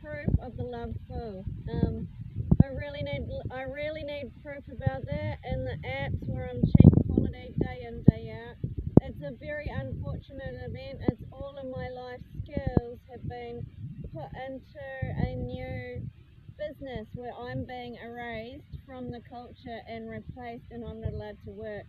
proof of the love full. I really need proof about that and the apps where I'm cheap quality day in, day out. It's a very unfortunate event as all of my life skills have been put into a new business where I'm being erased from the culture and replaced and I'm not allowed to work.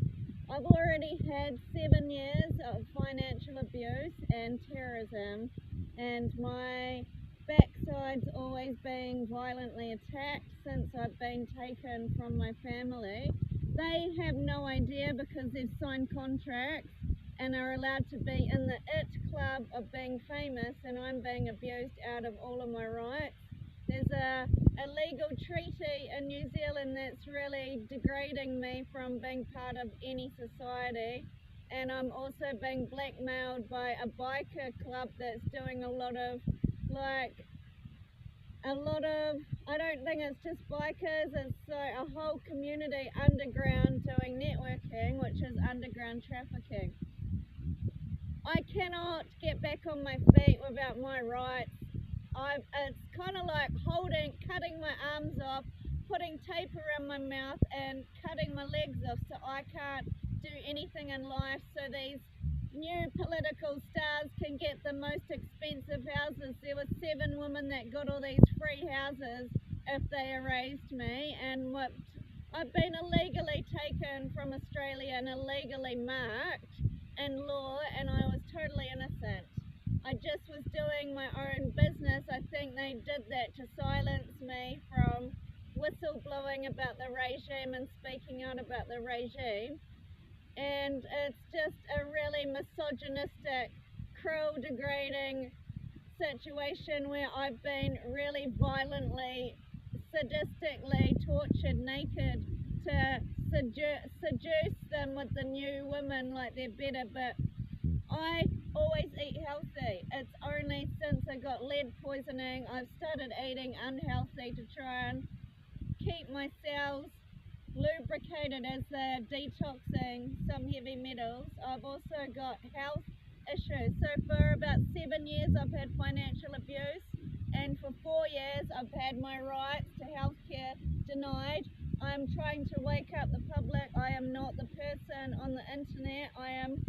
I've already had 7 years of financial abuse and terrorism, and my backside's always being violently attacked since I've been taken from my family. They have no idea because they've signed contracts and are allowed to be in the it club of being famous, and I'm being abused out of all of my rights. There's a legal treaty in New Zealand that's really degrading me from being part of any society, and I'm also being blackmailed by a biker club that's doing a lot of like I don't think it's just bikers, it's like a whole community underground doing networking, which is underground trafficking. I cannot get back on my feet without my rights. It's kind of like cutting my arms off, putting tape around my mouth and cutting my legs off so I can't do anything in life, so these new political stars can get the most expensive houses. There were 7 women that got all these free houses if they erased me, and I've been illegally taken from Australia and illegally marked in law, and I was totally innocent. I just was doing my own business. I think they did that to silence me from whistleblowing about the regime and speaking out about the regime. And it's just a really misogynistic, cruel, degrading situation where I've been really violently, sadistically tortured naked to seduce them with the new women like they're better, but I always eat healthy. It's only since I got lead poisoning I've started eating unhealthy to try and keep my cells lubricated as they're detoxing some heavy metals. I've also got health issues. So for about 7 years I've had financial abuse, and for 4 years I've had my rights to healthcare denied. I'm trying to wake up the public. I am not the person on the internet. I am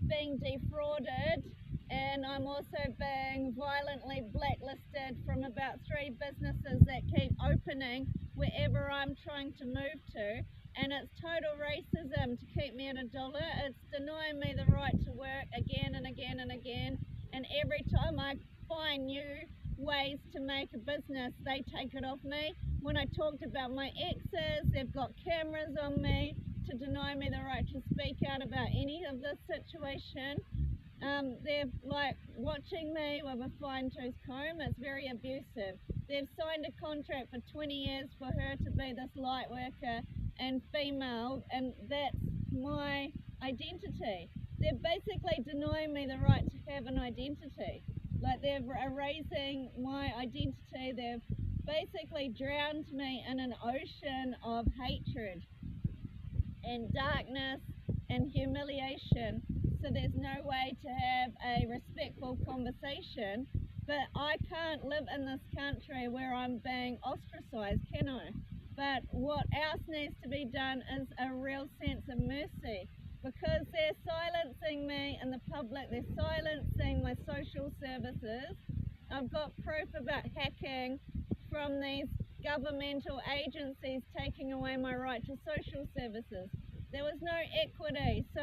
being defrauded, and I'm also being violently blacklisted from about 3 businesses that keep opening wherever I'm trying to move to, and it's total racism to keep me at $1. It's denying me the right to work again and again and again, and every time I find new ways to make a business, they take it off me. When I talked about my exes, they've got cameras on me to deny me the right to speak out about any of this situation. They're like watching me with a fine-tooth comb. It's very abusive. They've signed a contract for 20 years for her to be this light worker and female, and that's my identity. They're basically denying me the right to have an identity. Like, they're erasing my identity. They've basically drowned me in an ocean of hatred and darkness and humiliation, so there's no way to have a respectful conversation. But I can't live in this country where I'm being ostracized, can I? But what else needs to be done is a real sense of mercy, because they're silencing me in the public, they're silencing my social services. I've got proof about hacking from these governmental agencies taking away my right to social services. There was no equity, so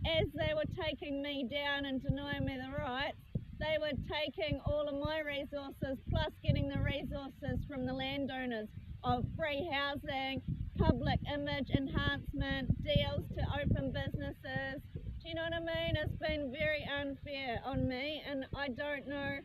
as they were taking me down and denying me the rights, they were taking all of my resources plus getting the resources from the landowners of free housing, public image enhancement, deals to open businesses. Do you know what I mean? It's been very unfair on me, and I don't know.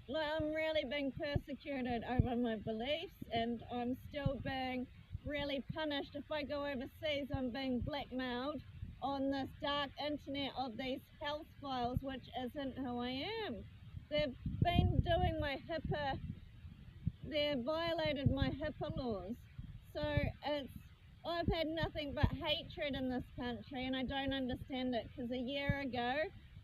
Like, I'm really being persecuted over my beliefs, and I'm still being really punished. If I go overseas, I'm being blackmailed on this dark internet of these health files, which isn't who I am. They've been doing my HIPAA, they've violated my HIPAA laws. So I've had nothing but hatred in this country, and I don't understand it, because a year ago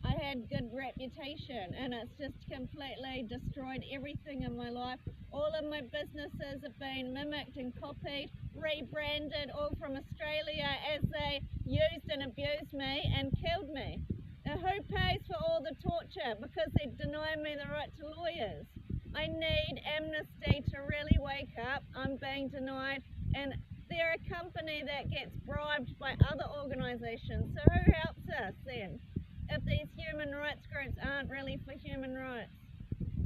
I had good reputation, and it's just completely destroyed everything in my life. All of my businesses have been mimicked and copied, rebranded, all from Australia, as they used and abused me and killed me. Now, who pays for all the torture? Because they deny me the right to lawyers. I need amnesty to really wake up. I'm being denied, and they're a company that gets bribed by other organisations. So who helps us then, if these human rights groups aren't really for human rights?